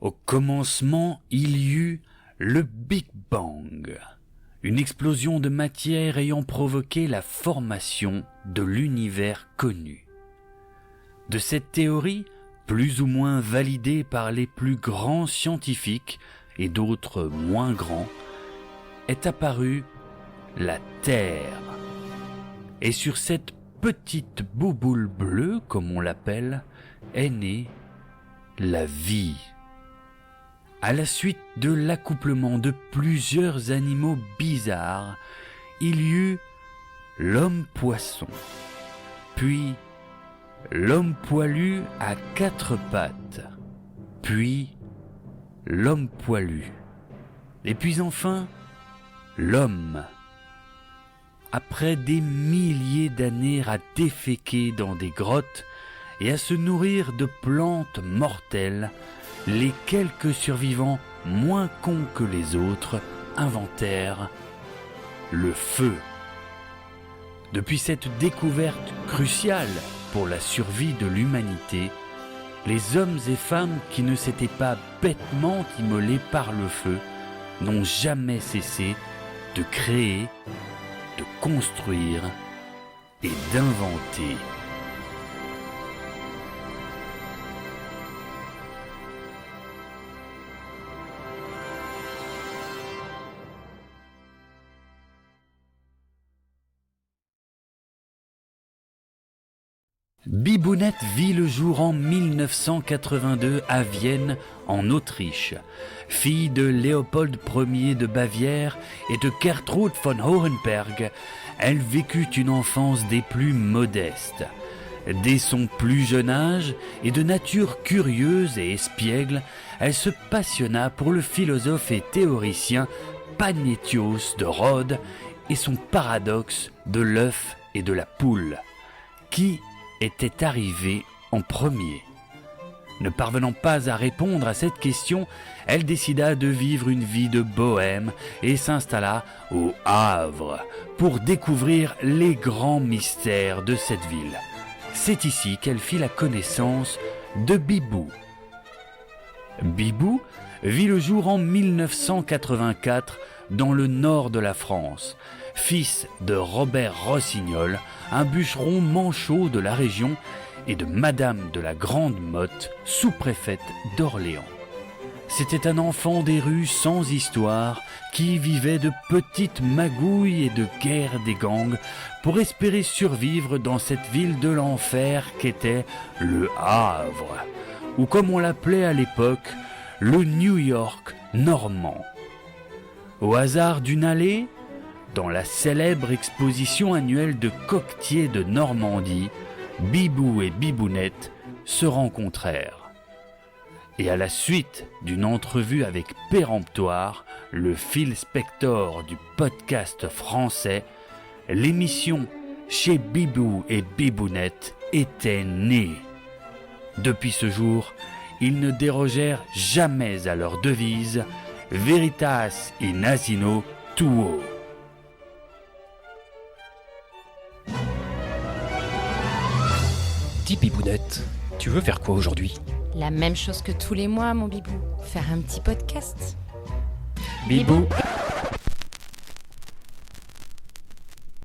Au commencement, il y eut le Big Bang, une explosion de matière ayant provoqué la formation de l'univers connu. De cette théorie, plus ou moins validée par les plus grands scientifiques et d'autres moins grands, est apparue la Terre. Et sur cette petite bouboule bleue, comme on l'appelle, est née la vie. À la suite de l'accouplement de plusieurs animaux bizarres, il y eut l'homme-poisson, puis l'homme poilu à 4 pattes, puis l'homme poilu, et puis enfin l'homme. Après des milliers d'années à déféquer dans des grottes et à se nourrir de plantes mortelles, les quelques survivants moins cons que les autres inventèrent le feu. Depuis cette découverte cruciale pour la survie de l'humanité, les hommes et femmes qui ne s'étaient pas bêtement immolés par le feu n'ont jamais cessé de créer, de construire et d'inventer. Bibounette vit le jour en 1982 à Vienne, en Autriche. Fille de Léopold Ier de Bavière et de Gertrud von Hohenberg, elle vécut une enfance des plus modestes. Dès son plus jeune âge, et de nature curieuse et espiègle, elle se passionna pour le philosophe et théoricien Panaitios de Rhodes et son paradoxe de l'œuf et de la poule. Qui était arrivé en premier? Ne parvenant pas à répondre à cette question, elle décida de vivre une vie de bohème et s'installa au Havre pour découvrir les grands mystères de cette ville. C'est ici qu'elle fit la connaissance de Bibou. Bibou vit le jour en 1984 dans le nord de la France, fils de Robert Rossignol, un bûcheron manchot de la région, et de Madame de la Grande Motte, sous-préfète d'Orléans. C'était un enfant des rues sans histoire qui vivait de petites magouilles et de guerres des gangs pour espérer survivre dans cette ville de l'enfer qu'était le Havre, ou comme on l'appelait à l'époque, le New York normand. Au hasard d'une allée, dans la célèbre exposition annuelle de coquetiers de Normandie, Bibou et Bibounette se rencontrèrent. Et à la suite d'une entrevue avec Péremptoire, le Phil Spector du podcast français, l'émission Chez Bibou et Bibounette était née. Depuis ce jour, ils ne dérogèrent jamais à leur devise « Veritas in asino tuo ». Dis Bibounette, tu veux faire quoi aujourd'hui? La même chose que tous les mois, mon Bibou. Faire un petit podcast. Bibou.